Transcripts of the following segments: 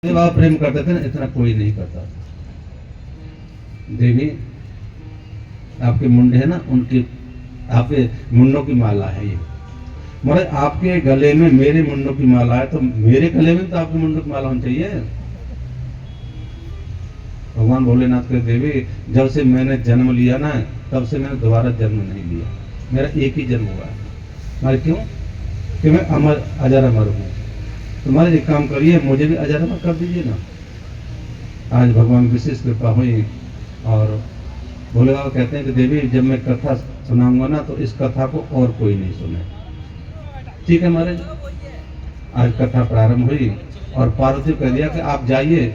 जब आप प्रेम करते थे ना, इतना कोई नहीं करता था। देवी आपके मुंडे है ना, उनकी आपके मुंडों की माला है ये। मगर आपके गले में मेरे मुंडों की माला है, तो मेरे गले में तो आपके मुंडों की माला होनी चाहिए। भगवान भोलेनाथ के देवी, जब से मैंने जन्म लिया ना, तब से मैंने दोबारा जन्म नहीं लिया। मेरा एक ही जन्म हुआ है। मगर क्यों? कि मैं अमर अजर अमर हूँ। तुम्हारे एक काम करिए, मुझे भी अजर अमर कर दीजिए ना। आज भगवान विशेष कृपा हुई और भोले बाबा कहते हैं कि देवी, जब मैं कथा सुनाऊंगा ना, तो इस कथा को और कोई नहीं सुने। ठीक है महाराज। आज कथा प्रारंभ हुई और पार्वती कह दिया कि आप जाइए,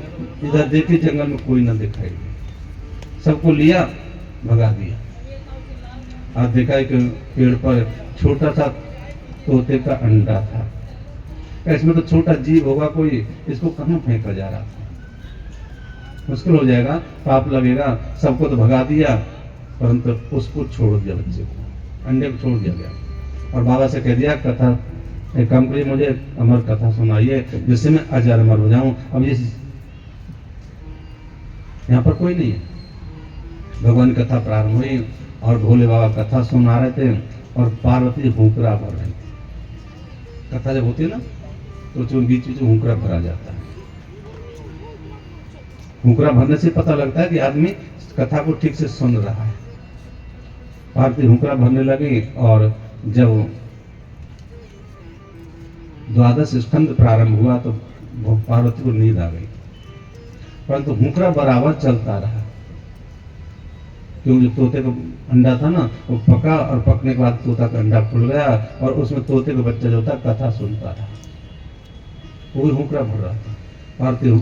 इधर देखिए जंगल में कोई न दिखाई दे। सबको लिया, भगा दिया। आज देखा कि पेड़ पर छोटा सा तोते का अंडा था। इसमें तो छोटा जीव होगा कोई, इसको कहाँ फेंका जा रहा था? मुश्किल हो जाएगा, पाप लगेगा। सबको तो भगा दिया, परंतु उसको छोड़ दिया, बच्चे को, अंडे को छोड़ दिया गया। और बाबा से कह दिया, कथा एक काम करिए, मुझे अमर कथा सुनाइए, जिससे मैं अजर अमर हो जाऊं। अब ये यहाँ पर कोई नहीं है। भगवान कथा प्रारंभ हुई और भोले बाबा कथा सुना रहे थे और पार्वती हुंकरा भर रही थी। कथा जब होती है ना, तो बीच बीच में हुंकरा भरा जाता है। हुंकरा भरने से पता लगता है कि आदमी कथा को ठीक से सुन रहा है। पार्वती हुंकरा भरने लगी और जब द्वादश स्कंद प्रारंभ हुआ तो पार्वती को नींद आ गई, परंतु हुंकरा बराबर चलता रहा। क्योंकि तोते का अंडा था ना, वो पका और पकने के बाद तोता का अंडा खुल गया और उसमें तोते का बच्चा जो था कथा सुनता रहा। वो हुंकरा भर रहा था। पार्वती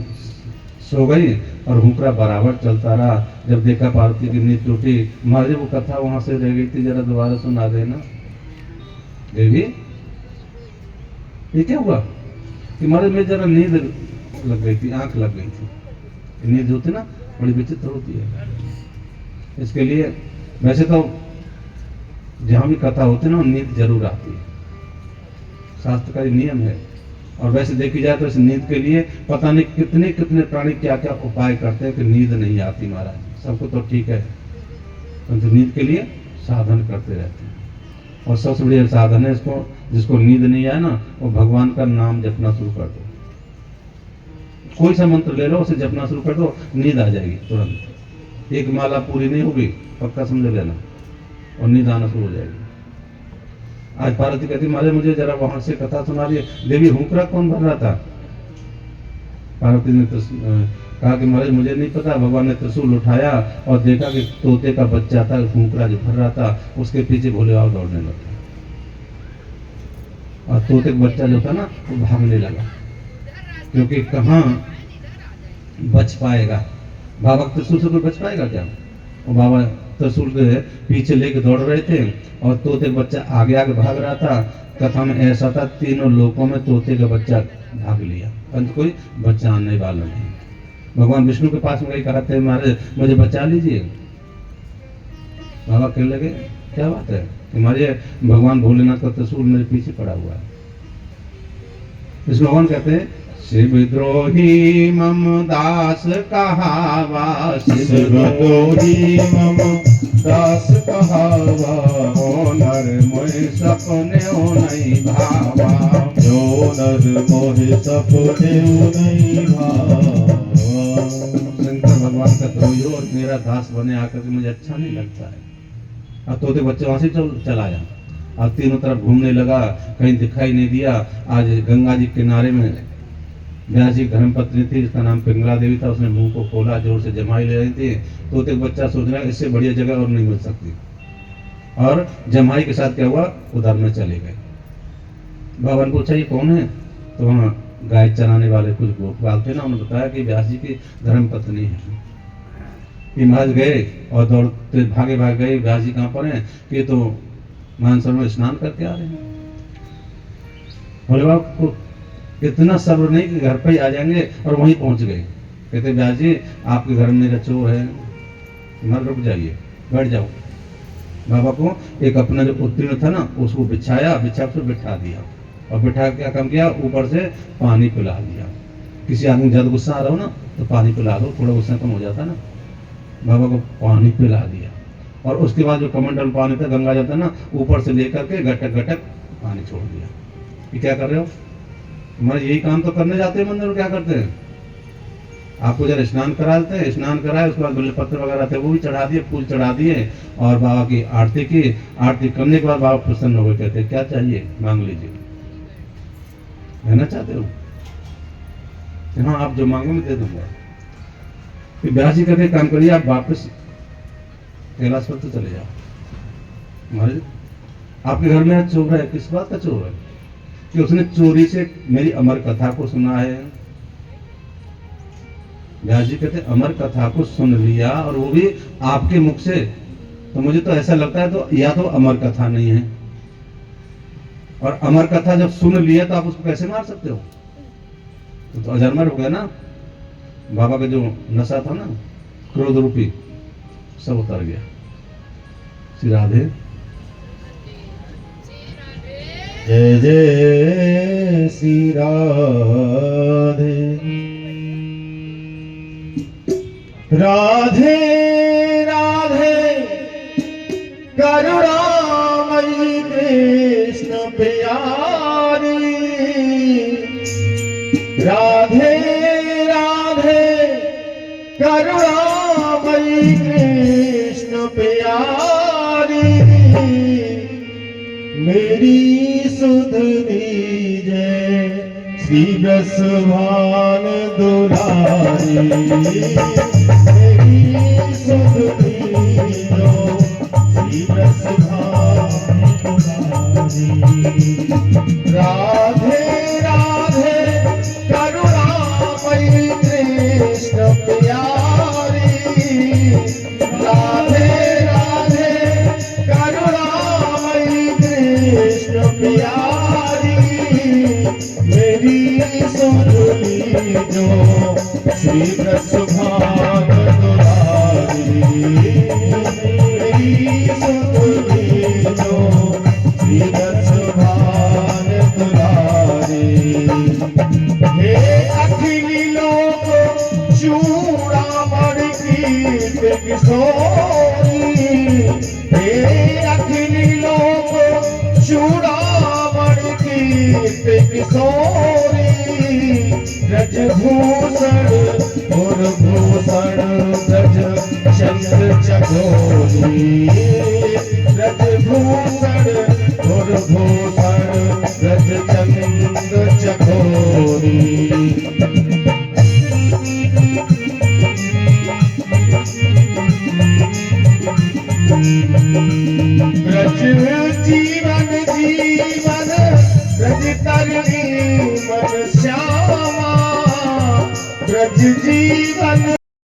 सो गई और हुंकरा बराबर चलता रहा। जब देखा पार्वती की नींद टूटी, महाराज वो कथा वहां से रह गई थी, जरा दोबारा सुना देना। देवी ये क्या हुआ कि महाराज में जरा नींद लग गई थी, आंख लग गई थी। नींद होती ना, बड़ी विचित्र होती है। इसके लिए वैसे तो जहां भी कथा होती है ना, नींद जरूर आती है, शास्त्र का नियम है। और वैसे देखी जाए तो इस नींद के लिए पता नहीं कितने कितने प्राणी क्या क्या उपाय करते हैं कि नींद नहीं आती। महाराज सबको तो ठीक है, परंतु नींद के लिए साधन करते रहते हैं। और सबसे बढ़िया साधन है इसको, जिसको नींद नहीं आए ना, वो भगवान का नाम जपना शुरू कर दो। कोई सा मंत्र ले लो, उसे जपना शुरू कर दो, नींद आ जाएगी तुरंत। एक माला पूरी नहीं होगी, पक्का समझ लेना, और नींद आना शुरू हो जाएगी। आज पार्वती कहती, महाराज मुझे जरा वहां से कथा सुना रही। देवी हुंकरा कौन भर रहा था? पार्वती ने तो कहा कि महाराज मुझे नहीं पता। भगवान ने त्रिशूल उठाया और देखा कि तोते का बच्चा था, हुंकरा जो भर रहा था, उसके पीछे भोले बाबा दौड़ने लगे। और तोते का बच्चा जो था ना, वो भागने लगा, क्योंकि कहाँ बच पाएगा। बाबा त्रिशूल से कोई बच पाएगा क्या? वो बाबा त्रिशूल के पीछे लेके दौड़ रहे थे और तोते का बच्चा आगे आगे भाग रहा था। कथा में ऐसा था, तीनों लोकों में तोते का बच्चा भाग लिया, परंतु कोई बचाने वाला नहीं। भगवान विष्णु के पास में गई, कहा थे महाराज मुझे बचा लीजिए। बाबा कहने लगे, क्या बात है? हमारे भगवान भोलेनाथ का त्रिशूल मेरे पीछे पड़ा हुआ है। इसमें भगवान कहते हैं, शिव द्रोही मम दास कहावा, शिव द्रोही मम दास कहावा, ओ नर मोहि सपने ओ नहीं भावा, जो नर मोहि सपने नहीं भावा। शंकर भगवान का द्रोही और मेरा दास बने आकर के मुझे अच्छा नहीं लगता है। अब तोते बच्चे वहां से चला आया, अब तीनों तरफ घूमने लगा, कहीं दिखाई नहीं दिया। आज गंगा जी किनारे में व्यास जी धर्मपत्नी थी, जिसका नाम पिंगला देवी था। उसने मुंह को खोला, जोर से जमाई ले रही थी। तोते बच्चा सोच रहा है इससे बढ़िया जगह और नहीं मिल सकती, और जमाई के साथ क्या हुआ, उधर में चले गए। बाबा ने पूछा ये कौन है? तो वहाँ गाय चराने वाले कुछ गोपाल थे ना, उन्होंने बताया कि व्यास जी की धर्मपत्नी है। ये महाराज गए और दौड़ते भागे भाग गए, व्यास जी कहाँ पर हैं? कि तो मानसरोवर में स्नान करके आ रहे हैं। भोले बाबा को इतना सब्र नहीं कि घर पे ही आ जाएंगे, और वहीं पहुंच गए। कहते व्यास जी आपके घर में मेरा चोर है, मर रुक जाइए, बैठ जाओ। बाबा को एक अपना जो उत्तीर्ण था ना, उसको बिछाया, बिछा कर बिठा दिया, और बिठा क्या काम किया, ऊपर से पानी पिला दिया। किसी आदमी को ज्यादा गुस्सा आ रहा हो ना तो पानी पिला दो, थोड़ा गुस्सा कम हो जाता ना। बाबा को पानी पिला दिया और उसके बाद जो कमंडल पानी था गंगा जल था ना, ऊपर से लेकर के घटक घटक पानी छोड़ दिया। ये क्या कर रहे हो? तुम्हारे यही काम तो करने जाते हैं मंदिर में, क्या करते हैं? आपको जब स्नान करा देते हैं, स्नान कराए उसके बाद बेलपत्र वगैरह थे वो भी चढ़ा दिए, फूल चढ़ा दिए और बाबा की आरती की। आरती करने के बाद बाबा प्रसन्न हो गए, कहते हैं क्या चाहिए मांग लीजिए, रहना चाहते हो? हाँ, आप जो मांगो मैं दे दूंगा। फिर ब्याह जी करके काम करिए, आप वापस कैलाश पर तो चले जाओ। महाराज आपके घर में आज चोर है, किस बात का चोर है? कि उसने चोरी से मेरी अमर कथा को सुना है। व्यास जी कहते अमर कथा को सुन लिया और वो भी आपके मुख से, तो मुझे तो ऐसा लगता है तो या तो अमर कथा नहीं है, और अमर कथा जब सुन लिया तो आप उसको कैसे मार सकते हो? तो अजरमर हो गया ना। बाबा का जो नशा था ना, क्रोध रूपी, सब उतर गया। श्री राधे। जय जय श्री राधे। राधे राधे करुणामयी कृष्ण प्यारी। राधे राधे करुणामयी कृष्ण प्यारी। मेरी सुध दीजय श्री रसभान दुलारी। मेरी सुध दीजो श्री रसभान दुलारी। राधे राधे करुणामयी कृष्ण प्यारी। राधे राधे करुणामयी कृष्ण प्यारी। मेरी सुध लीजो श्री रसभान दुलारी। मेरी सुध लीजो श्री रसभान दुलारी। हे अखिली लोक चूड़ामणि कीर्त किशोरी। हे अखिली लोक चूड़ामणि कीर्त किशोरी। ब्रजभूषण और भूषण ब्रज चंद्र चकोरी। ब्रजभूषण और भूषण ब्रज चंद्र चकोरी। ब्रज जीवन जीवन ब्रज तरणी मन श्यामा। ब्रज जीवन